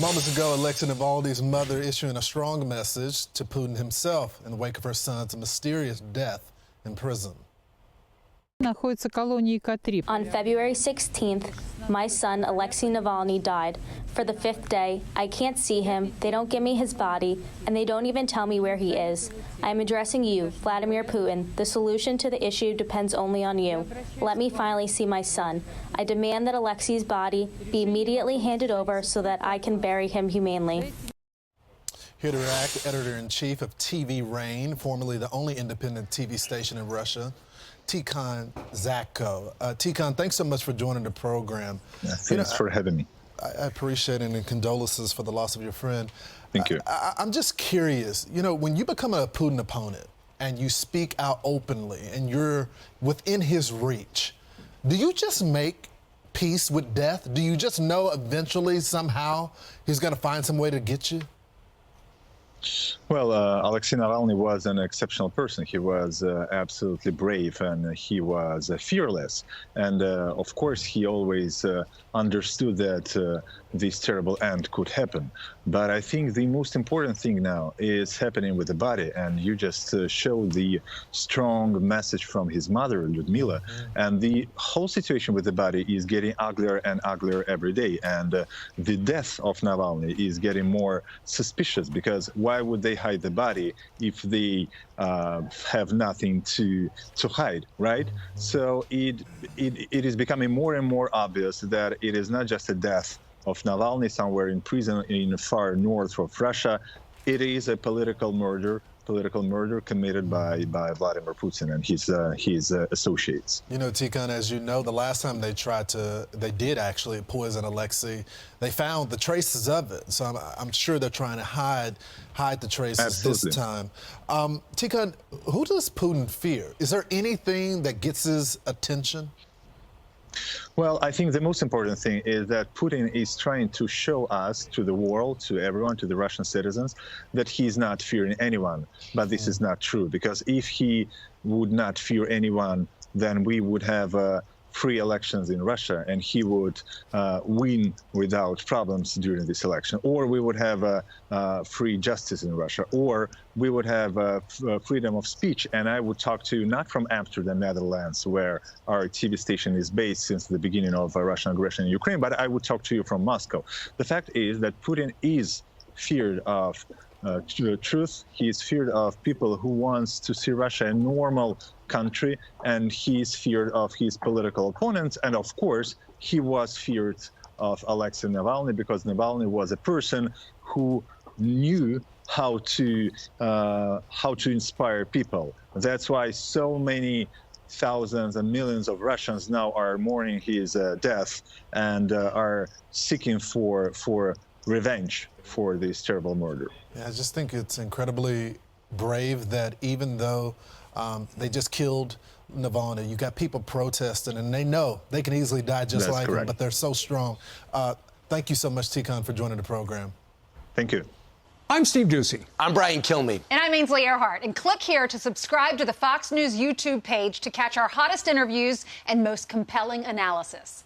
Moments ago, Alexei Navalny's mother issuing a strong message to Putin himself in the wake of her son's mysterious death in prison. On February 16th, my son Alexei Navalny died. For the 5th day, I can't see him, they don't give me his body, and they don't even tell me where he is. I am addressing you, Vladimir Putin. The solution to the issue depends only on you. Let me finally see my son. I demand that Alexei's body be immediately handed over so that I can bury him humanely. Here to react, editor-in-chief of TV Rain, formerly the only independent TV station in Russia, Tikhon Dzyadko. Tikhon, thanks so much for joining the program. Yeah, thanks for having me. I appreciate it, and condolences for the loss of your friend. Thank you. I'm just curious, when you become a Putin opponent and you speak out openly and you're within his reach, do you just make peace with death? Do you just know eventually, somehow, he's going to find some way to get you? Well, Alexei Navalny was an exceptional person. He was absolutely brave, and he was fearless. And of course, he always understood that this terrible end could happen. But I think the most important thing now is happening with the body. And you just showed the strong message from his mother, Lyudmila. And the whole situation with the body is getting uglier and uglier every day. And the death of Navalny is getting more suspicious, because why would they hide the body if they have nothing to hide, right? So it is becoming more and more obvious that it is not just a death of Navalny somewhere in prison in far north of Russia. It is a political murder committed by Vladimir Putin and his associates. Tikhon, as you know, the last time they did actually poison Alexei, they found the traces of it. So I'm sure they're trying to hide the traces. Absolutely. This time. Tikhon, who does Putin fear? Is there anything that gets his attention? Well, I think the most important thing is that Putin is trying to show us, to the world, to everyone, to the Russian citizens, that he's not fearing anyone. But this is not true, because if he would not fear anyone, then we would have free elections in Russia, and he would win without problems during this election. Or we would have free justice in Russia, or we would have freedom of speech. And I would talk to you not from Amsterdam, Netherlands, where our TV station is based since the beginning of Russian aggression in Ukraine, but I would talk to you from Moscow. The fact is that Putin is feared of truth. He is feared of people who wants to see Russia a normal country, and he is feared of his political opponents. And of course, he was feared of Alexei Navalny, because Navalny was a person who knew how to inspire people. That's why so many thousands and millions of Russians now are mourning his death and are seeking for revenge for this terrible murder. Yeah, I just think it's incredibly brave that even though they just killed Navalny, you got people protesting, and they know they can easily die just That's like correct. him, but they're so strong. Thank you so much, Tikhon, for joining the program. Thank you. I'm Steve Doocy. I'm Brian Kilmeade. And I'm Ainsley Earhart. And click here to subscribe to the Fox News YouTube page to catch our hottest interviews and most compelling analysis.